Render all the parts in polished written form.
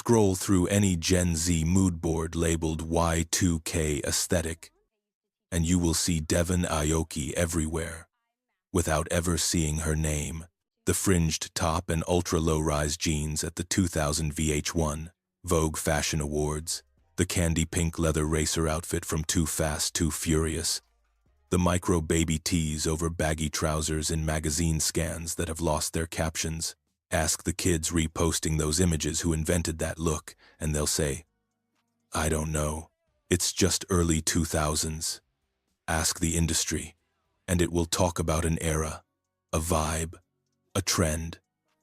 Scroll through any Gen Z mood board labeled Y2K aesthetic, and you will see Devon Aoki everywhere, without ever seeing her name. The fringed top and ultra-low-rise jeans at the 2000 VH1 Vogue Fashion Awards, the candy pink leather racer outfit from Too Fast, Too Furious, the micro baby tees over baggy trousers in magazine scans that have lost their captions. Ask the kids reposting those images who invented that look, and they'll say, "I don't know. It's just early 2000s. Ask the industry, and it will talk about an era, a vibe, a trend,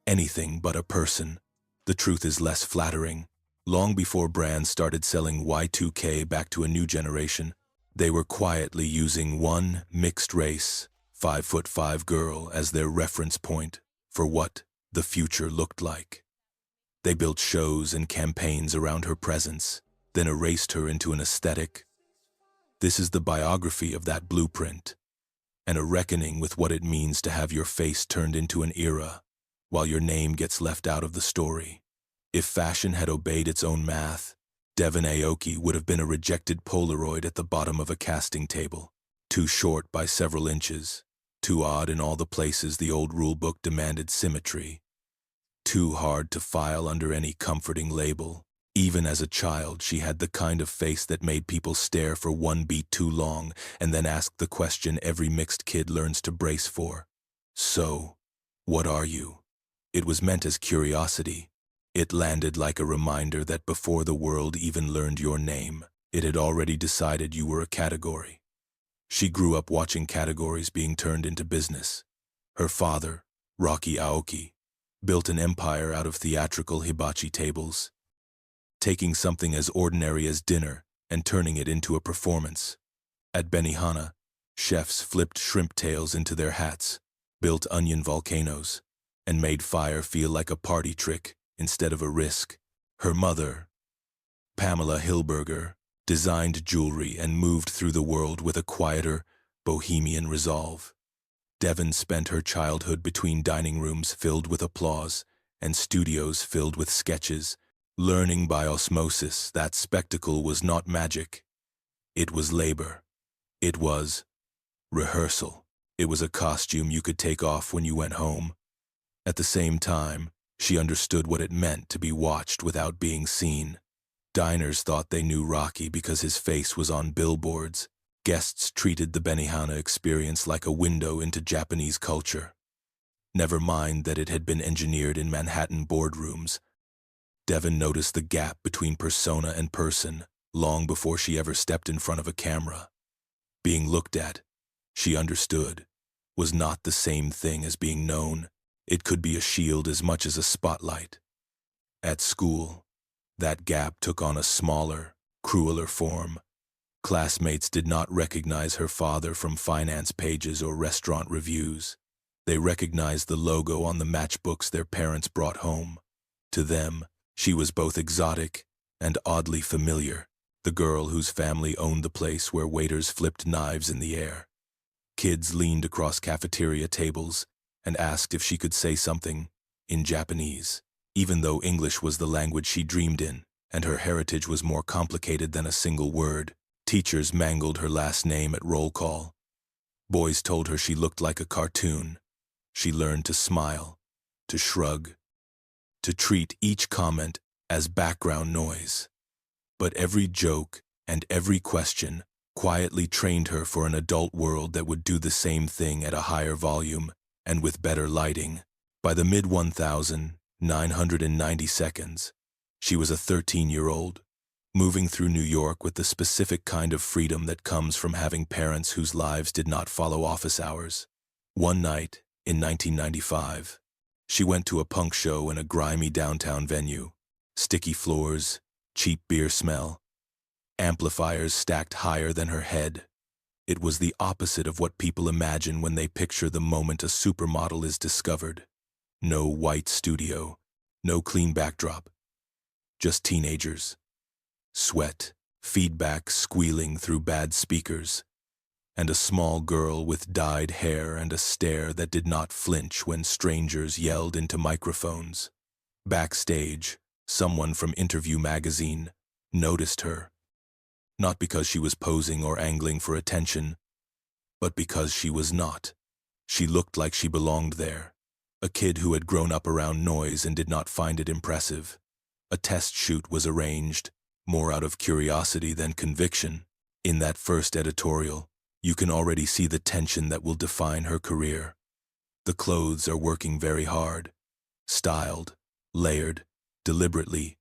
anything but a person." The truth is less flattering. Long before brands started selling Y2K back to a new generation, they were quietly using one mixed-race, 5'5" girl as their reference point for what the future looked like. They built shows and campaigns around her presence, then erased her into an aesthetic. This is the biography of that blueprint, and a reckoning with what it means to have your face turned into an era, while your name gets left out of the story. If fashion had obeyed its own math, Devon Aoki would have been a rejected Polaroid at the bottom of a casting table, too short by several inches, too odd in all the places the old rulebook demanded symmetry, too hard to file under any comforting label. Even as a child, she had the kind of face that made people stare for one beat too long and then ask the question every mixed kid learns to brace for. So, what are you? It was meant as curiosity. It landed like a reminder that before the world even learned your name, it had already decided you were a category. She grew up watching categories being turned into business. Her father, Rocky Aoki, built an empire out of theatrical hibachi tables, taking something as ordinary as dinner and turning it into a performance. At Benihana, chefs flipped shrimp tails into their hats, built onion volcanoes, and made fire feel like a party trick instead of a risk. Her mother, Pamela Hilberger, designed jewelry and moved through the world with a quieter, bohemian resolve. Devon spent her childhood between dining rooms filled with applause and studios filled with sketches, learning by osmosis that spectacle was not magic. It was labor. It was rehearsal. It was a costume you could take off when you went home. At the same time, she understood what it meant to be watched without being seen. Diners thought they knew Rocky because his face was on billboards. Guests treated the Benihana experience like a window into Japanese culture. Never mind that it had been engineered in Manhattan boardrooms. Devon noticed the gap between persona and person long before she ever stepped in front of a camera. Being looked at, she understood, was not the same thing as being known. It could be a shield as much as a spotlight. At school, that gap took on a smaller, crueler form. Classmates did not recognize her father from finance pages or restaurant reviews. They recognized the logo on the matchbooks their parents brought home. To them, she was both exotic and oddly familiar, the girl whose family owned the place where waiters flipped knives in the air. Kids leaned across cafeteria tables and asked if she could say something in Japanese, even though English was the language she dreamed in, and her heritage was more complicated than a single word. Teachers mangled her last name at roll call. Boys told her she looked like a cartoon. She learned to smile, to shrug, to treat each comment as background noise. But every joke and every question quietly trained her for an adult world that would do the same thing at a higher volume and with better lighting. By the mid-1990s, she was a 13-year-old, moving through New York with the specific kind of freedom that comes from having parents whose lives did not follow office hours. One night, in 1995, she went to a punk show in a grimy downtown venue. Sticky floors, cheap beer smell, amplifiers stacked higher than her head. It was the opposite of what people imagine when they picture the moment a supermodel is discovered. No white studio, no clean backdrop, just teenagers. Sweat, feedback squealing through bad speakers, and a small girl with dyed hair and a stare that did not flinch when strangers yelled into microphones. Backstage, Someone from Interview magazine noticed her, not because she was posing or angling for attention, but because she was not. She looked like she belonged there. A kid who had grown up around noise and did not find it impressive. A test shoot was arranged, more out of curiosity than conviction. In that first editorial, you can already see the tension that will define her career. The clothes are working very hard. Styled, layered, deliberately,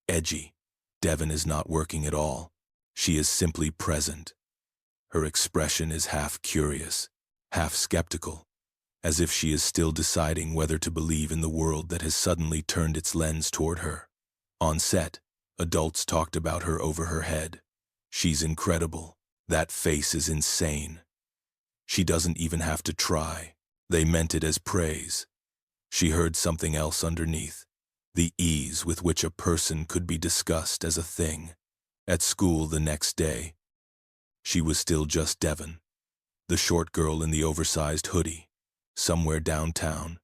edgy. Devon is not working at all. She is simply present. Her expression is half curious, half skeptical, as if she is still deciding whether to believe in the world that has suddenly turned its lens toward her. On set, adults talked about her over her head. She's incredible. That face is insane. She doesn't even have to try. They meant it as praise. She heard something else underneath, the ease with which a person could be discussed as a thing. At school the next day, she was still just Devon, the short girl in the oversized hoodie. Somewhere downtown,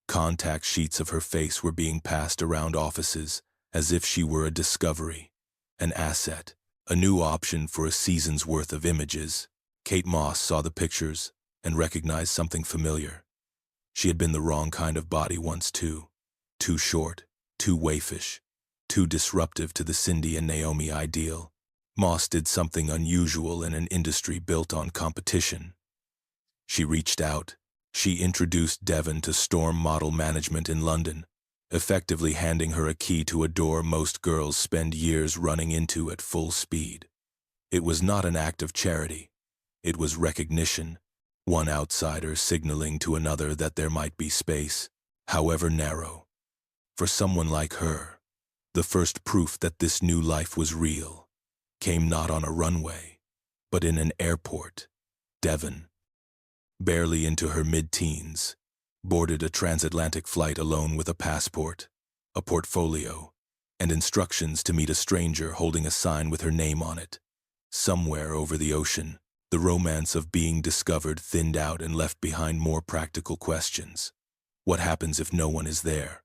contact sheets of her face were being passed around offices as if she were a discovery, an asset, a new option for a season's worth of images. Kate Moss saw the pictures and recognized something familiar. She had been the wrong kind of body once too. Too short, too waifish, too disruptive to the Cindy and Naomi ideal. Moss did something unusual in an industry built on competition. She reached out. She introduced Devon to Storm Model Management in London, effectively handing her a key to a door most girls spend years running into at full speed. It was not an act of charity. It was recognition, one outsider signaling to another that there might be space, however narrow. For someone like her, the first proof that this new life was real came not on a runway, but in an airport. Devon, barely into her mid-teens, boarded a transatlantic flight alone with a passport, a portfolio, and instructions to meet a stranger holding a sign with her name on it. Somewhere over the ocean, the romance of being discovered thinned out and left behind more practical questions. What happens if no one is there?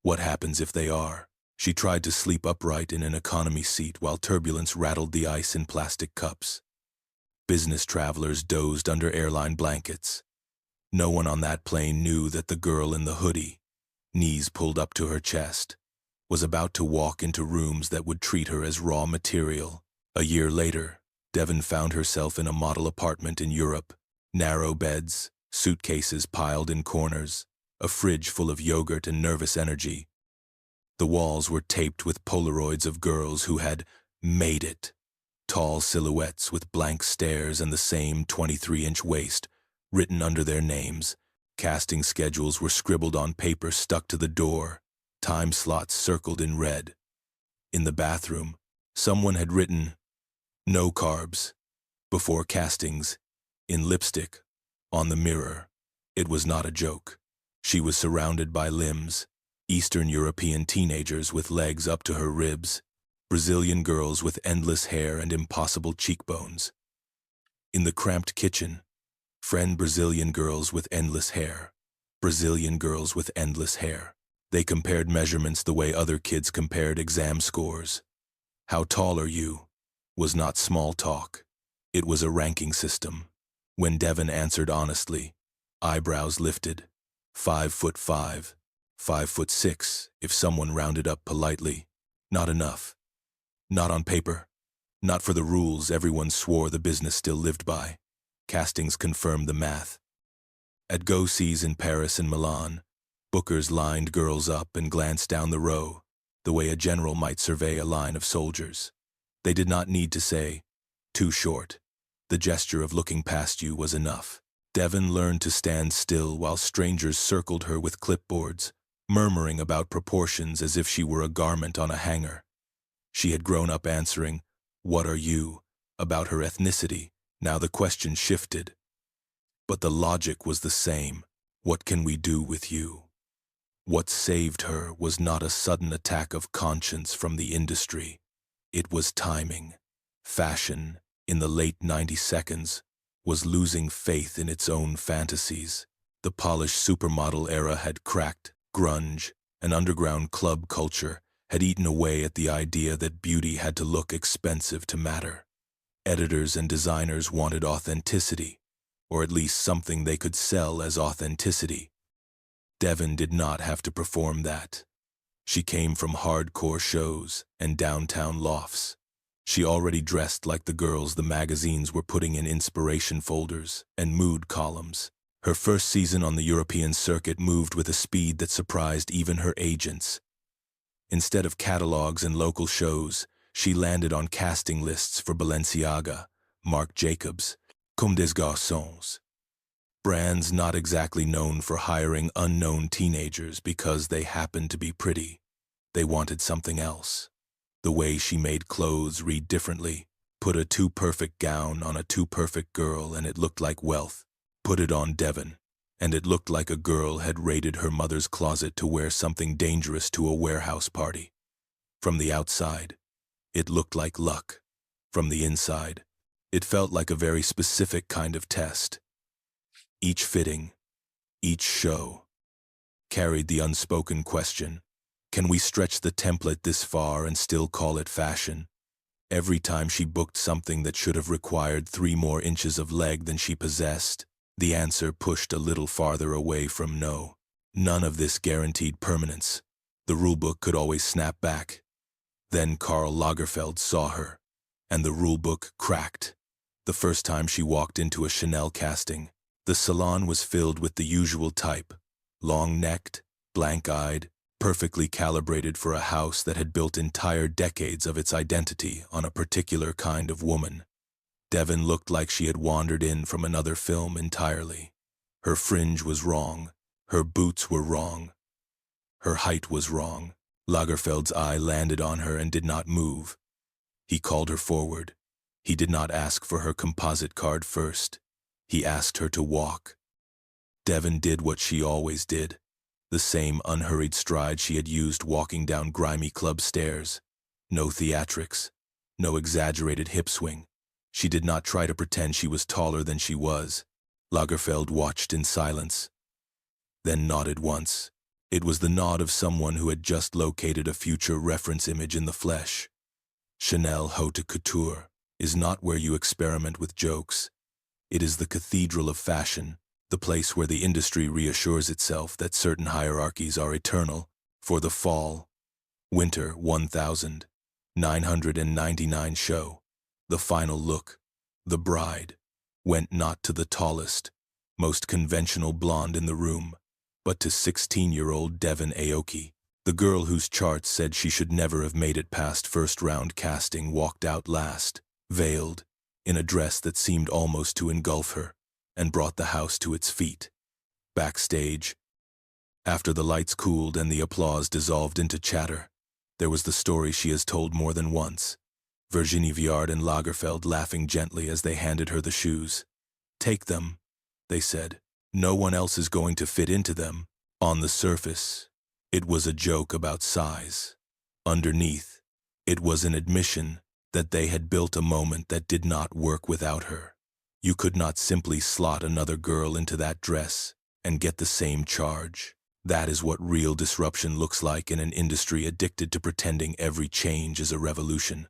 What happens if they are? She tried to sleep upright in an economy seat while turbulence rattled the ice in plastic cups. Business travelers dozed under airline blankets. No one on that plane knew that the girl in the hoodie, knees pulled up to her chest, was about to walk into rooms that would treat her as raw material. A year later, Devon found herself in a model apartment in Europe. Narrow beds, suitcases piled in corners, a fridge full of yogurt and nervous energy. The walls were taped with Polaroids of girls who had made it. Tall silhouettes with blank stares and the same 23-inch waist, written under their names. Casting schedules were scribbled on paper stuck to the door, time slots circled in red. In the bathroom, someone had written, "No carbs," before castings, in lipstick, on the mirror. It was not a joke. She was surrounded by limbs, Eastern European teenagers with legs up to her ribs, Brazilian girls with endless hair and impossible cheekbones. In the cramped kitchen, friend Brazilian girls with endless hair, Brazilian girls with endless hair. They compared measurements the way other kids compared exam scores. How tall are you? Was not small talk. It was a ranking system. When Devon answered honestly, eyebrows lifted. 5'5", 5'6", if someone rounded up politely. Not enough. Not on paper. Not for the rules everyone swore the business still lived by. Castings confirmed the math. At go-sees in Paris and Milan, bookers lined girls up and glanced down the row, the way a general might survey a line of soldiers. They did not need to say, "Too short." The gesture of looking past you was enough. Devon learned to stand still while strangers circled her with clipboards, murmuring about proportions as if she were a garment on a hanger. She had grown up answering, "What are you?" about her ethnicity. Now the question shifted. But the logic was the same. What can we do with you? What saved her was not a sudden attack of conscience from the industry. It was timing. Fashion, in the late 90s, was losing faith in its own fantasies. The polished supermodel era had cracked. Grunge, an underground club culture, had eaten away at the idea that beauty had to look expensive to matter. Editors and designers wanted authenticity, or at least something they could sell as authenticity. Devon did not have to perform that. She came from hardcore shows and downtown lofts. She already dressed like the girls the magazines were putting in inspiration folders and mood columns. Her first season on the European circuit moved with a speed that surprised even her agents. Instead of catalogs and local shows, she landed on casting lists for Balenciaga, Marc Jacobs, Comme des Garçons. Brands not exactly known for hiring unknown teenagers because they happened to be pretty. They wanted something else. The way she made clothes read differently. Put a too-perfect gown on a too-perfect girl and it looked like wealth. Put it on Devon, and it looked like a girl had raided her mother's closet to wear something dangerous to a warehouse party. From the outside, it looked like luck. From the inside, it felt like a very specific kind of test. Each fitting, each show, carried the unspoken question, can we stretch the template this far and still call it fashion? Every time she booked something that should have required 3 more inches of leg than she possessed, the answer pushed a little farther away from no. None of this guaranteed permanence. The rulebook could always snap back. Then Karl Lagerfeld saw her, and the rulebook cracked. The first time she walked into a Chanel casting, the salon was filled with the usual type, long-necked, blank-eyed, perfectly calibrated for a house that had built entire decades of its identity on a particular kind of woman. Devon looked like she had wandered in from another film entirely. Her fringe was wrong. Her boots were wrong. Her height was wrong. Lagerfeld's eye landed on her and did not move. He called her forward. He did not ask for her composite card first. He asked her to walk. Devon did what she always did, the same unhurried stride she had used walking down grimy club stairs. No theatrics, no exaggerated hip swing. She did not try to pretend she was taller than she was. Lagerfeld watched in silence, then nodded once. It was the nod of someone who had just located a future reference image in the flesh. Chanel Haute Couture is not where you experiment with jokes. It is the cathedral of fashion, the place where the industry reassures itself that certain hierarchies are eternal. For the fall, winter 1999 show, the final look, the bride, went not to the tallest, most conventional blonde in the room, but to 16-year-old Devon Aoki. The girl whose charts said she should never have made it past first-round casting walked out last, veiled, in a dress that seemed almost to engulf her, and brought the house to its feet. Backstage, after the lights cooled and the applause dissolved into chatter, there was the story she has told more than once. Virginie Viard and Lagerfeld laughing gently as they handed her the shoes. "Take them," they said. "No one else is going to fit into them." On the surface, it was a joke about size. Underneath, it was an admission that they had built a moment that did not work without her. You could not simply slot another girl into that dress and get the same charge. That is what real disruption looks like in an industry addicted to pretending every change is a revolution.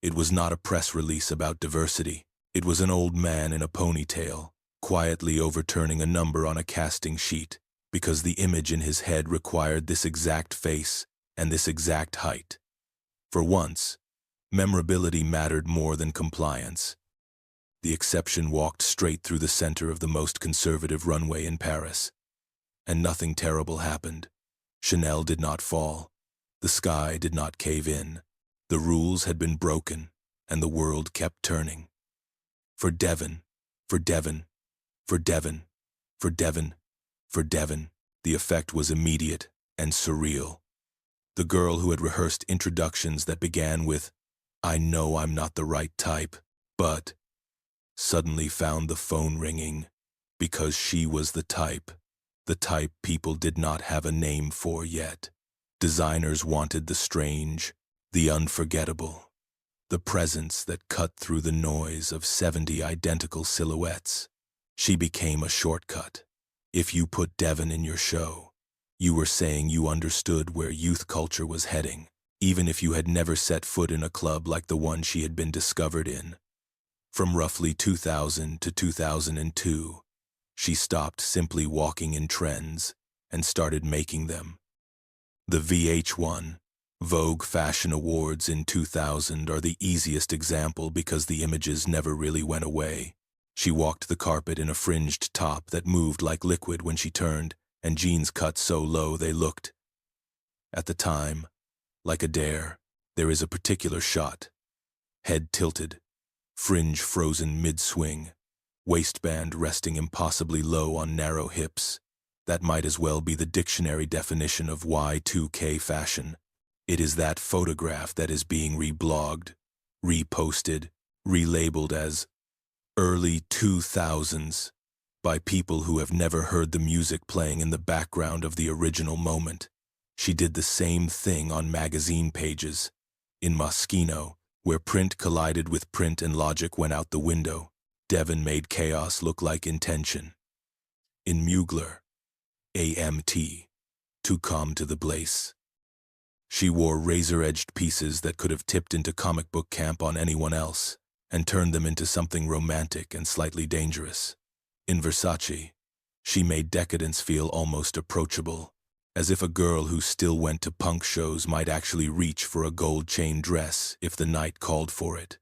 It was not a press release about diversity. It was an old man in a ponytail, quietly overturning a number on a casting sheet, because the image in his head required this exact face and this exact height. For once, memorability mattered more than compliance. The exception walked straight through the center of the most conservative runway in Paris. And nothing terrible happened. Chanel did not fall. The sky did not cave in. The rules had been broken, and the world kept turning. For Devon, for Devon, for Devon, for Devon, for Devon, the effect was immediate and surreal. The girl who had rehearsed introductions that began with, "I know I'm not the right type, but," suddenly found the phone ringing, because she was the type people did not have a name for yet. Designers wanted the strange, the unforgettable, the presence that cut through the noise of 70 identical silhouettes. She became a shortcut. If you put Devon in your show, you were saying you understood where youth culture was heading. even if you had never set foot in a club like the one she had been discovered in. From roughly 2000 to 2002, she stopped simply walking in trends and started making them. The VH1 Vogue Fashion Awards in 2000 are the easiest example because the images never really went away. She walked the carpet in a fringed top that moved like liquid when she turned, and jeans cut so low they looked, at the time, like a dare. There is a particular shot. Head tilted, fringe frozen mid-swing, waistband resting impossibly low on narrow hips. That might as well be the dictionary definition of Y2K fashion. It is that photograph that is being reblogged, reposted, relabeled as early 2000s by people who have never heard the music playing in the background of the original moment. She did the same thing on magazine pages. In Moschino, where print collided with print and logic went out the window, Devon made chaos look like intention. In Mugler, AMT, to come to the place. She wore razor-edged pieces that could have tipped into comic book camp on anyone else, and turned them into something romantic and slightly dangerous. In Versace, she made decadence feel almost approachable, as if a girl who still went to punk shows might actually reach for a gold chain dress if the night called for it.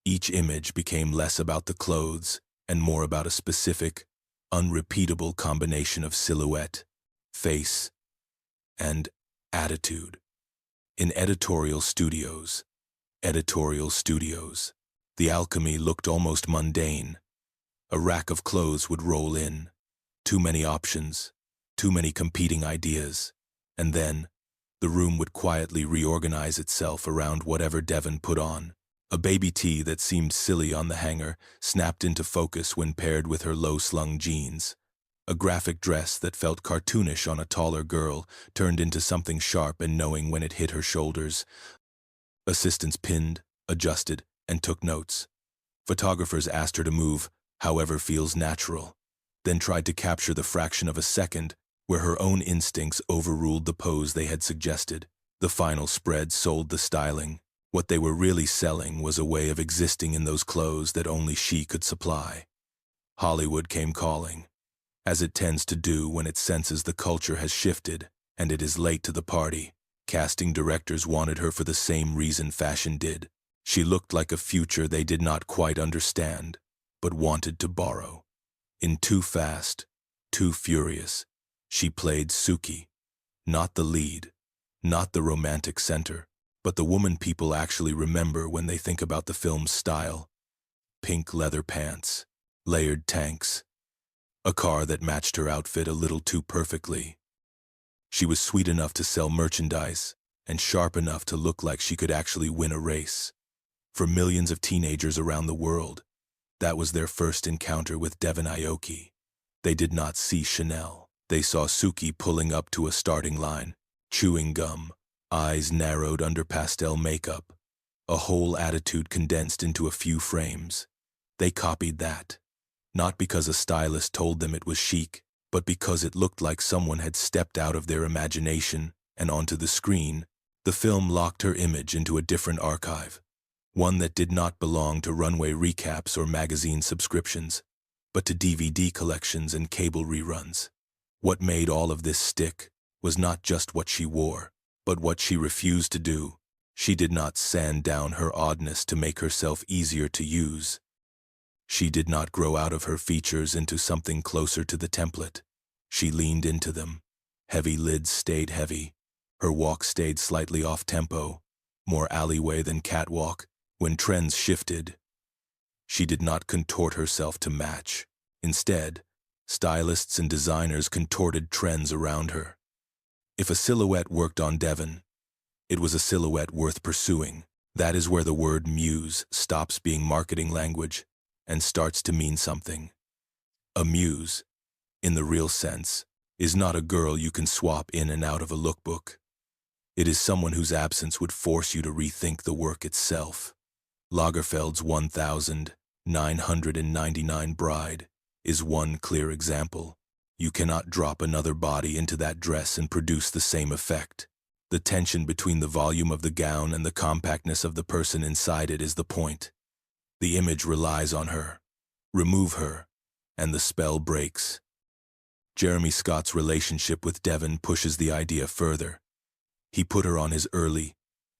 Each image became less about the clothes and more about a specific, unrepeatable combination of silhouette, face, and attitude. In editorial studios, the alchemy looked almost mundane. A rack of clothes would roll in, too many options, too many competing ideas, and then the room would quietly reorganize itself around whatever Devon put on. A baby tee that seemed silly on the hanger snapped into focus when paired with her low-slung jeans. A graphic dress that felt cartoonish on a taller girl turned into something sharp and knowing when it hit her shoulders. Assistants pinned, adjusted, and took notes. Photographers asked her to move, however feels natural, then tried to capture the fraction of a second where her own instincts overruled the pose they had suggested. The final spread sold the styling. What they were really selling was a way of existing in those clothes that only she could supply. Hollywood came calling, as it tends to do when it senses the culture has shifted and it is late to the party. Casting directors wanted her for the same reason fashion did. She looked like a future they did not quite understand, but wanted to borrow. In Too Fast, Too Furious, she played Suki, not the lead, not the romantic center, but the woman people actually remember when they think about the film's style. Pink leather pants, layered tanks, a car that matched her outfit a little too perfectly. She was sweet enough to sell merchandise and sharp enough to look like she could actually win a race. For millions of teenagers around the world, that was their first encounter with Devon Aoki. They did not see Chanel. They saw Suki pulling up to a starting line, chewing gum, eyes narrowed under pastel makeup, a whole attitude condensed into a few frames. They copied that, not because a stylist told them it was chic, but because it looked like someone had stepped out of their imagination and onto the screen. The film locked her image into a different archive, one that did not belong to runway recaps or magazine subscriptions, but to DVD collections and cable reruns. What made all of this stick was not just what she wore, but what she refused to do. She did not sand down her oddness to make herself easier to use. She did not grow out of her features into something closer to the template. She leaned into them. Heavy lids stayed heavy. Her walk stayed slightly off-tempo, more alleyway than catwalk. When trends shifted, she did not contort herself to match. Instead, stylists and designers contorted trends around her. If a silhouette worked on Devon, it was a silhouette worth pursuing. That is where the word muse stops being marketing language and starts to mean something. A muse, in the real sense, is not a girl you can swap in and out of a lookbook. It is someone whose absence would force you to rethink the work itself. Lagerfeld's 1999 Bride is one clear example. You cannot drop another body into that dress and produce the same effect. The tension between the volume of the gown and the compactness of the person inside it is the point. The image relies on her. Remove her, and the spell breaks. Jeremy Scott's relationship with Devon pushes the idea further. He put her on his early,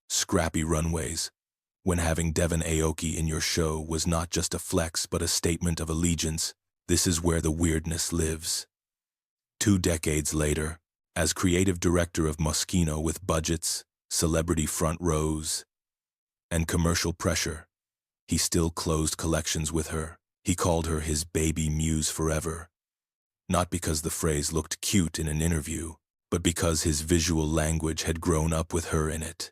scrappy runways, when having Devon Aoki in your show was not just a flex but a statement of allegiance. This is where the weirdness lives. 2 decades later, as creative director of Moschino with budgets, celebrity front rows, and commercial pressure, he still closed collections with her. He called her his baby muse forever. Not because the phrase looked cute in an interview, but because his visual language had grown up with her in it.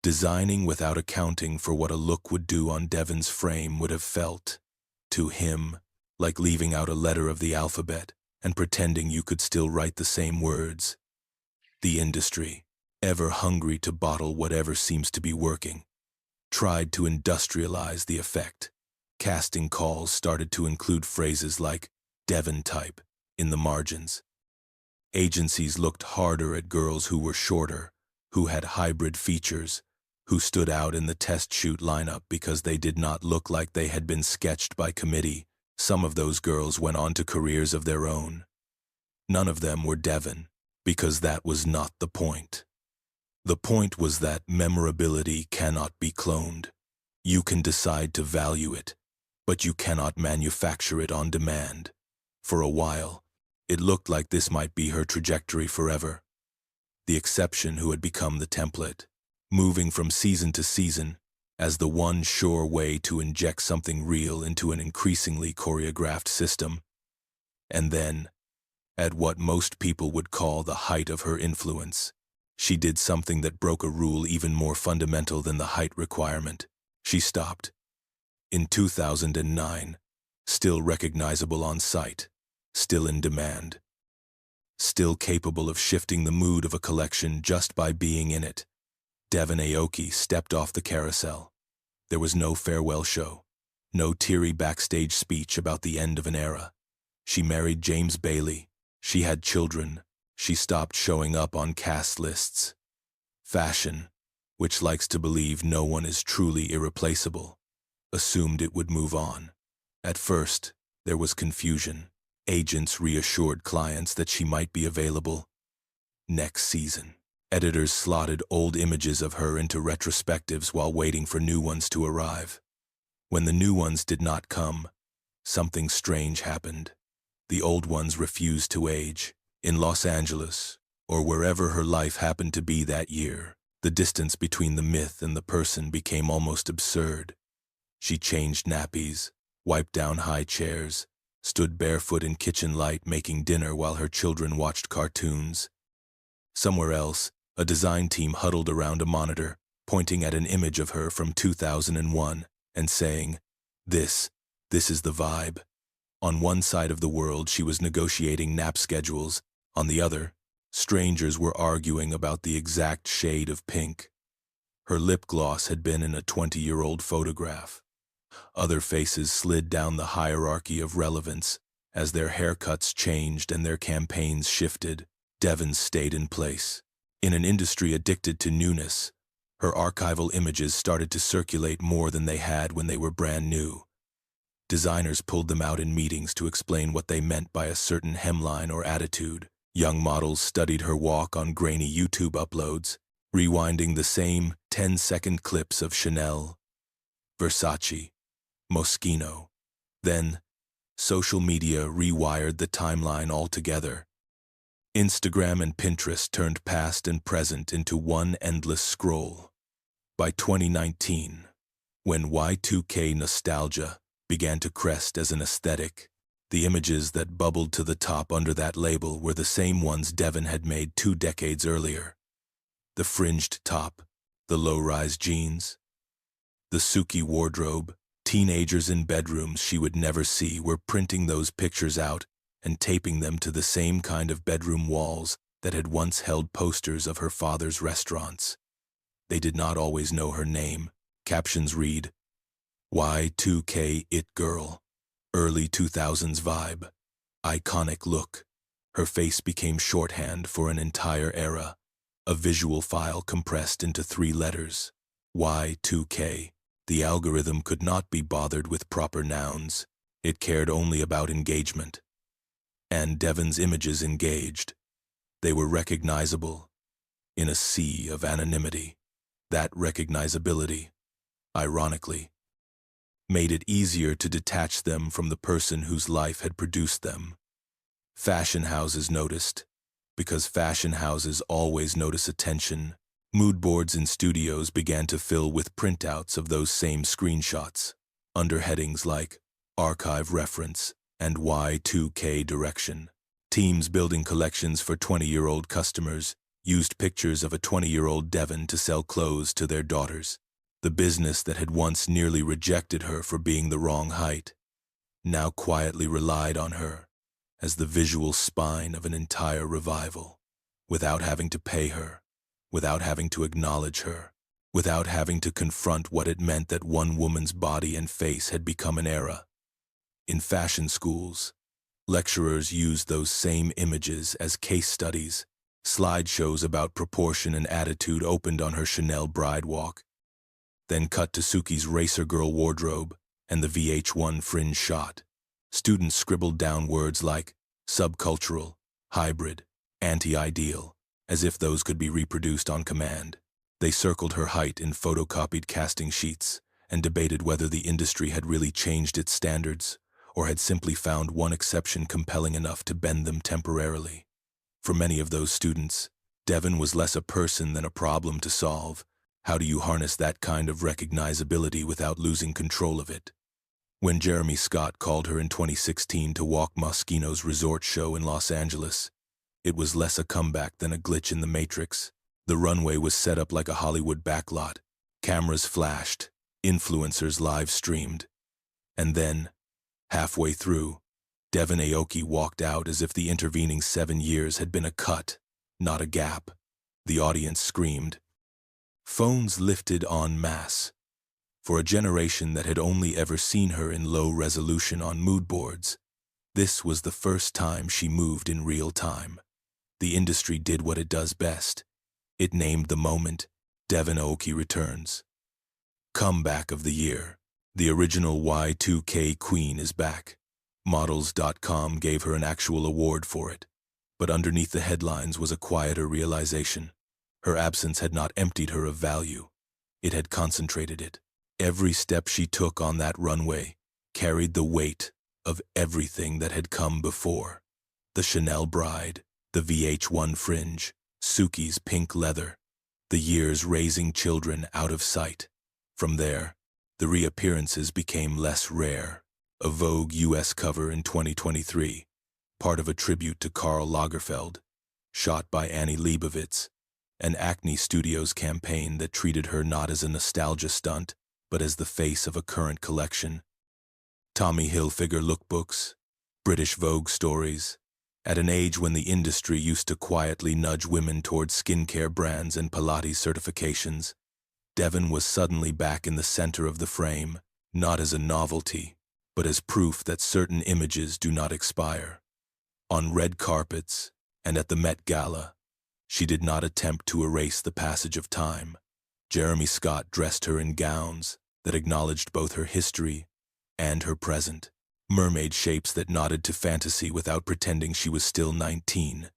Designing without accounting for what a look would do on Devon's frame would have felt, to him, like leaving out a letter of the alphabet and pretending you could still write the same words. The industry, ever hungry to bottle whatever seems to be working, tried to industrialize the effect. Casting calls started to include phrases like Devon type in the margins. Agencies looked harder at girls who were shorter, who had hybrid features, who stood out in the test shoot lineup because they did not look like they had been sketched by committee. Some of those girls went on to careers of their own. None of them were Devon, because that was not the point. The point was that memorability cannot be cloned. You can decide to value it, but you cannot manufacture it on demand. For a while, it looked like this might be her trajectory forever. The exception who had become the template, moving from season to season as the one sure way to inject something real into an increasingly choreographed system. And then, at what most people would call the height of her influence, she did something that broke a rule even more fundamental than the height requirement. She stopped. In 2009, still recognizable on sight, still in demand, still capable of shifting the mood of a collection just by being in it, Devon Aoki stepped off the carousel. There was no farewell show, no teary backstage speech about the end of an era. She married James Bailey. She had children. She stopped showing up on cast lists. Fashion, which likes to believe no one is truly irreplaceable, assumed it would move on. At first, there was confusion. Agents reassured clients that she might be available next season. Editors slotted old images of her into retrospectives while waiting for new ones to arrive. When the new ones did not come, something strange happened. The old ones refused to age. In Los Angeles, or wherever her life happened to be that year, the distance between the myth and the person became almost absurd. She changed nappies, wiped down high chairs, stood barefoot in kitchen light making dinner while her children watched cartoons. Somewhere else, a design team huddled around a monitor, pointing at an image of her from 2001 and saying, This is the vibe." On one side of the world, she was negotiating nap schedules. On the other, strangers were arguing about the exact shade of pink. Her lip gloss had been in a 20-year-old photograph. Other faces slid down the hierarchy of relevance as their haircuts changed and their campaigns shifted. Devon stayed in place. In an industry addicted to newness, her archival images started to circulate more than they had when they were brand new. Designers pulled them out in meetings to explain what they meant by a certain hemline or attitude. Young models studied her walk on grainy YouTube uploads, rewinding the same 10-second clips of Chanel, Versace, Moschino. Then, social media rewired the timeline altogether. Instagram and Pinterest turned past and present into one endless scroll. By 2019, when Y2K nostalgia began to crest as an aesthetic, the images that bubbled to the top under that label were the same ones Devon had made 2 decades earlier. The fringed top, the low-rise jeans, the Suki wardrobe. Teenagers in bedrooms she would never see were printing those pictures out and taping them to the same kind of bedroom walls that had once held posters of her father's restaurants. They did not always know her name. Captions read, Y2K It Girl, early 2000s vibe, iconic look. Her face became shorthand for an entire era. a visual file compressed into 3 letters, Y2K. The algorithm could not be bothered with proper nouns. It cared only about engagement. And Devon's images engaged. They were recognizable in a sea of anonymity. That recognizability, ironically, made it easier to detach them from the person whose life had produced them. Fashion houses noticed, because fashion houses always notice attention. Mood boards in studios began to fill with printouts of those same screenshots, under headings like Archive Reference and Y2K Direction. Teams building collections for 20-year-old customers used pictures of a 20-year-old Devon to sell clothes to their daughters. The business that had once nearly rejected her for being the wrong height now quietly relied on her as the visual spine of an entire revival, without having to pay her, without having to acknowledge her, without having to confront what it meant that one woman's body and face had become an era. In fashion schools, lecturers used those same images as case studies. Slideshows about proportion and attitude opened on her Chanel bride walk, then cut to Suki's racer girl wardrobe and the VH1 fringe shot. Students scribbled down words like subcultural, hybrid, anti-ideal, as if those could be reproduced on command. They circled her height in photocopied casting sheets and debated whether the industry had really changed its standards or had simply found one exception compelling enough to bend them temporarily. For many of those students, Devon was less a person than a problem to solve. How do you harness that kind of recognizability without losing control of it? When Jeremy Scott called her in 2016 to walk Moschino's resort show in Los Angeles, it was less a comeback than a glitch in the matrix. The runway was set up like a Hollywood backlot. Cameras flashed, influencers live-streamed. And then, halfway through, Devon Aoki walked out as if the intervening 7 years had been a cut, not a gap. The audience screamed. Phones lifted en masse. For a generation that had only ever seen her in low resolution on mood boards, this was the first time she moved in real time. The industry did what it does best. It named the moment. Devon Aoki returns. Comeback of the year. The original Y2K queen is back. Models.com gave her an actual award for it. But underneath the headlines was a quieter realization. Her absence had not emptied her of value. It had concentrated it. Every step she took on that runway carried the weight of everything that had come before. The Chanel bride, the VH1 fringe, Suki's pink leather, the years raising children out of sight. From there, the reappearances became less rare. A Vogue US cover in 2023, part of a tribute to Karl Lagerfeld, shot by Annie Leibovitz, an Acne Studios campaign that treated her not as a nostalgia stunt, but as the face of a current collection. Tommy Hilfiger lookbooks, British Vogue stories. At an age when the industry used to quietly nudge women towards skincare brands and Pilates certifications, Devon was suddenly back in the center of the frame, not as a novelty, but as proof that certain images do not expire. On red carpets and at the Met Gala, she did not attempt to erase the passage of time. Jeremy Scott dressed her in gowns that acknowledged both her history and her present, mermaid shapes that nodded to fantasy without pretending she was still 19.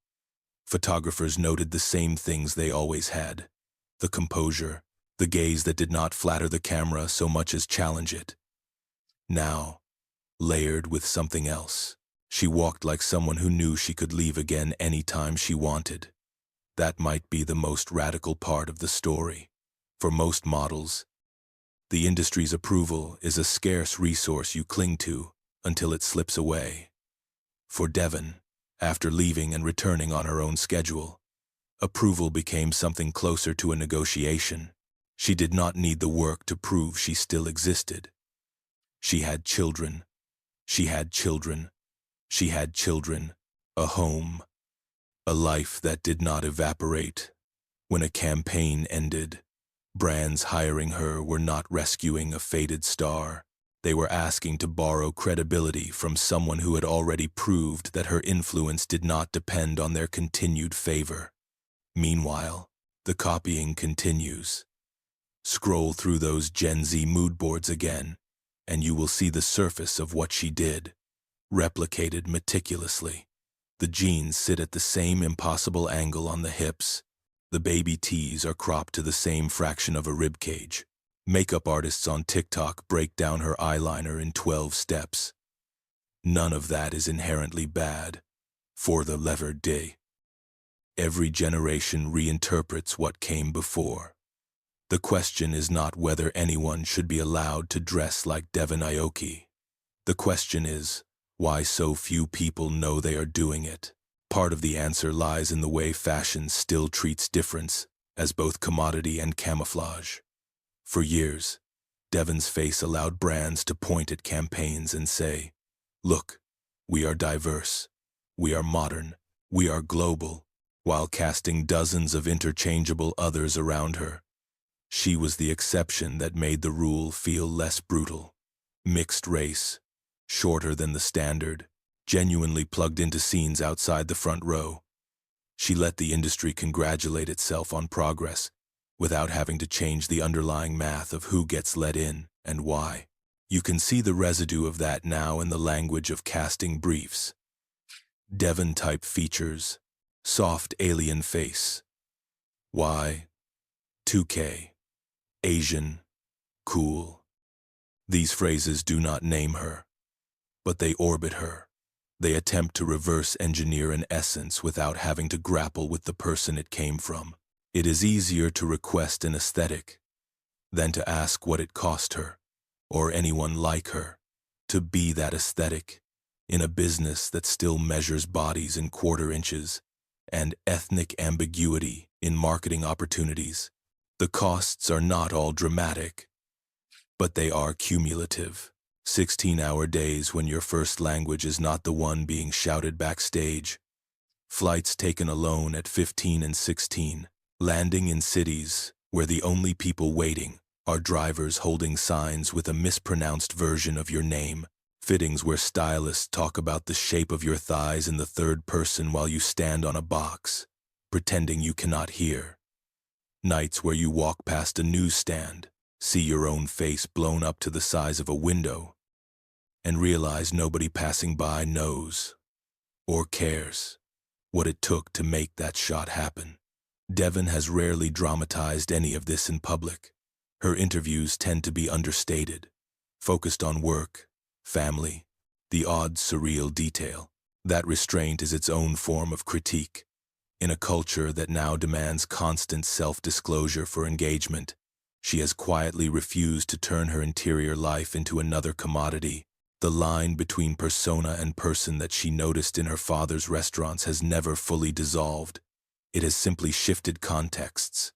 Photographers noted the same things they always had: the composure, the gaze that did not flatter the camera so much as challenge it. Now, layered with something else, she walked like someone who knew she could leave again any time she wanted. That might be the most radical part of the story. For most models, the industry's approval is a scarce resource you cling to until it slips away. For Devon, after leaving and returning on her own schedule, approval became something closer to a negotiation. She did not need the work to prove she still existed. She had children. She had children. She had children. A home. A life that did not evaporate. When a campaign ended, brands hiring her were not rescuing a faded star. They were asking to borrow credibility from someone who had already proved that her influence did not depend on their continued favor. Meanwhile, The copying continues. Scroll through those Gen Z mood boards again, and you will see the surface of what she did, replicated meticulously. The jeans sit at the same impossible angle on the hips. The baby tees are cropped to the same fraction of a rib cage. Makeup artists on TikTok break down her eyeliner in 12 steps. None of that is inherently bad, for the lever day. Every generation reinterprets what came before. The question is not whether anyone should be allowed to dress like Devon Aoki. The question is, why so few people know they are doing it. Part of the answer lies in the way fashion still treats difference as both commodity and camouflage. For years, Devon's face allowed brands to point at campaigns and say, "Look, we are diverse, we are modern, we are global," while casting dozens of interchangeable others around her. She was the exception that made the rule feel less brutal. Mixed race, shorter than the standard, genuinely plugged into scenes outside the front row. She let the industry congratulate itself on progress without having to change the underlying math of who gets let in and why. You can see the residue of that now in the language of casting briefs. Devon-type features, soft alien face, Y, 2K, Asian, cool. These phrases do not name her, but they orbit her. They attempt to reverse engineer an essence without having to grapple with the person it came from. It is easier to request an aesthetic than to ask what it cost her, or anyone like her, to be that aesthetic in a business that still measures bodies in quarter inches and ethnic ambiguity in marketing opportunities. The costs are not all dramatic, but they are cumulative. 16-hour days when your first language is not the one being shouted backstage. Flights taken alone at 15 and 16. Landing in cities where the only people waiting are drivers holding signs with a mispronounced version of your name. Fittings where stylists talk about the shape of your thighs in the third person while you stand on a box, pretending you cannot hear. Nights where you walk past a newsstand, see your own face blown up to the size of a window, and realize nobody passing by knows or cares what it took to make that shot happen. Devon has rarely dramatized any of this in public. Her interviews tend to be understated, focused on work, family, the odd surreal detail. That restraint is its own form of critique. In a culture that now demands constant self-disclosure for engagement, she has quietly refused to turn her interior life into another commodity. The line between persona and person that she noticed in her father's restaurants has never fully dissolved. It has simply shifted contexts.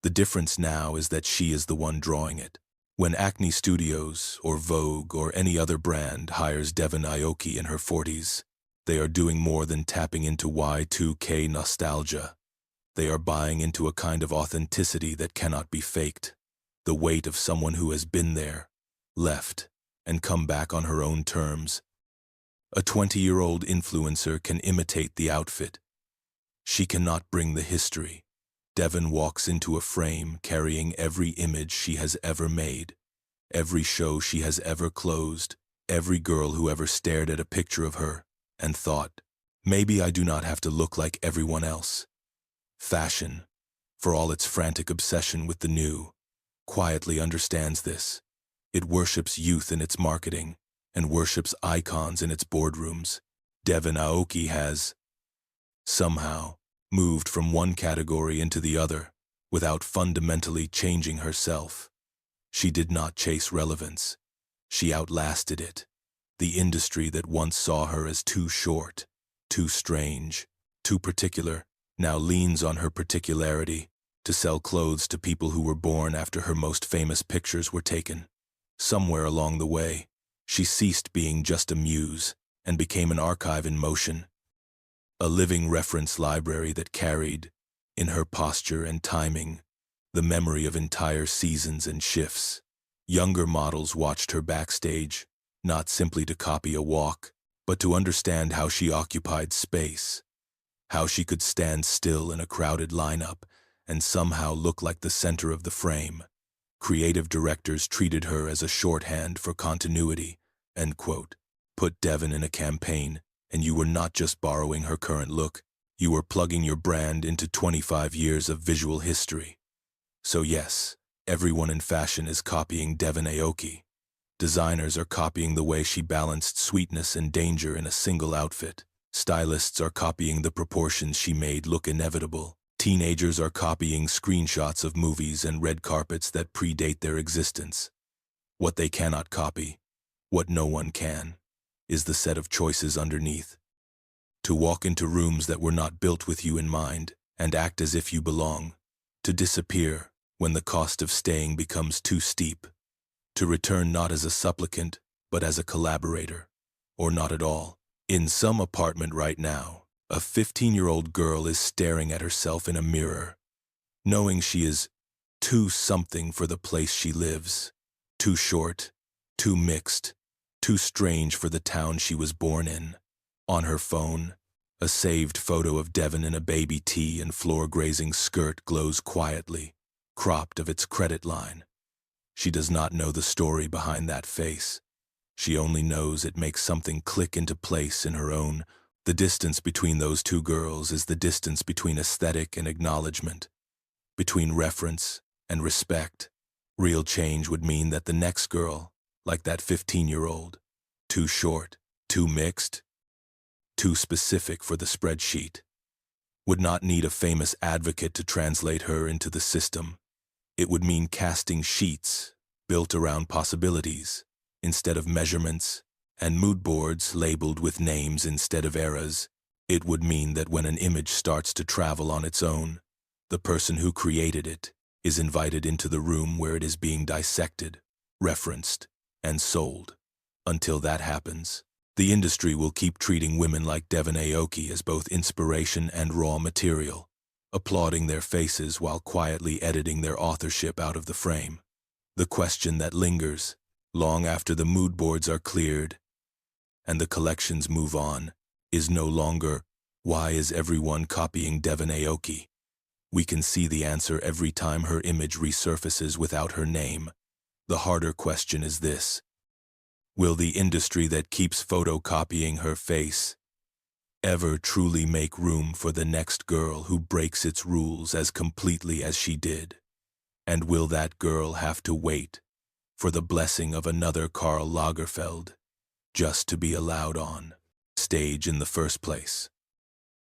The difference now is that she is the one drawing it. When Acne Studios or Vogue or any other brand hires Devon Aoki in her 40s, they are doing more than tapping into Y2K nostalgia. They are buying into a kind of authenticity that cannot be faked. The weight of someone who has been there, left, and come back on her own terms. A 20-year-old influencer can imitate the outfit. She cannot bring the history. Devon walks into a frame carrying every image she has ever made, every show she has ever closed, every girl who ever stared at a picture of her and thought, maybe I do not have to look like everyone else. Fashion, for all its frantic obsession with the new, quietly understands this. It worships youth in its marketing and worships icons in its boardrooms. Devon Aoki has, somehow, moved from one category into the other without fundamentally changing herself. She did not chase relevance. She outlasted it. The industry that once saw her as too short, too strange, too particular, now leans on her particularity to sell clothes to people who were born after her most famous pictures were taken. Somewhere along the way, she ceased being just a muse and became an archive in motion, a living reference library that carried, in her posture and timing, the memory of entire seasons and shifts. Younger models watched her backstage, not simply to copy a walk, but to understand how she occupied space, how she could stand still in a crowded lineup and somehow look like the center of the frame. Creative directors treated her as a shorthand for continuity, end quote. Put Devon in a campaign, and you were not just borrowing her current look, you were plugging your brand into 25 years of visual history. So yes, everyone in fashion is copying Devon Aoki. Designers are copying the way she balanced sweetness and danger in a single outfit. Stylists are copying the proportions she made look inevitable. Teenagers are copying screenshots of movies and red carpets that predate their existence. What they cannot copy, what no one can, is the set of choices underneath. To walk into rooms that were not built with you in mind and act as if you belong. To disappear when the cost of staying becomes too steep. To return not as a supplicant, but as a collaborator. Or not at all. In some apartment right now, a 15-year-old girl is staring at herself in a mirror, knowing she is too something for the place she lives. Too short, too mixed, too strange for the town she was born in. On her phone, a saved photo of Devon in a baby tee and floor-grazing skirt glows quietly, cropped of its credit line. She does not know the story behind that face. She only knows it makes something click into place in her own. The distance between those two girls is the distance between aesthetic and acknowledgement, between reference and respect. Real change would mean that the next girl, like that 15-year-old, too short, too mixed, too specific for the spreadsheet, would not need a famous advocate to translate her into the system. It would mean casting sheets built around possibilities instead of measurements and mood boards labeled with names instead of eras. It would mean that when an image starts to travel on its own, the person who created it is invited into the room where it is being dissected, referenced, and sold. Until that happens, the industry will keep treating women like Devon Aoki as both inspiration and raw material, applauding their faces while quietly editing their authorship out of the frame. The question that lingers, long after the mood boards are cleared and the collections move on, is no longer, why is everyone copying Devon Aoki? We can see the answer every time her image resurfaces without her name. The harder question is this: will the industry that keeps photocopying her face ever truly make room for the next girl who breaks its rules as completely as she did? And will that girl have to wait for the blessing of another Karl Lagerfeld just to be allowed on stage in the first place?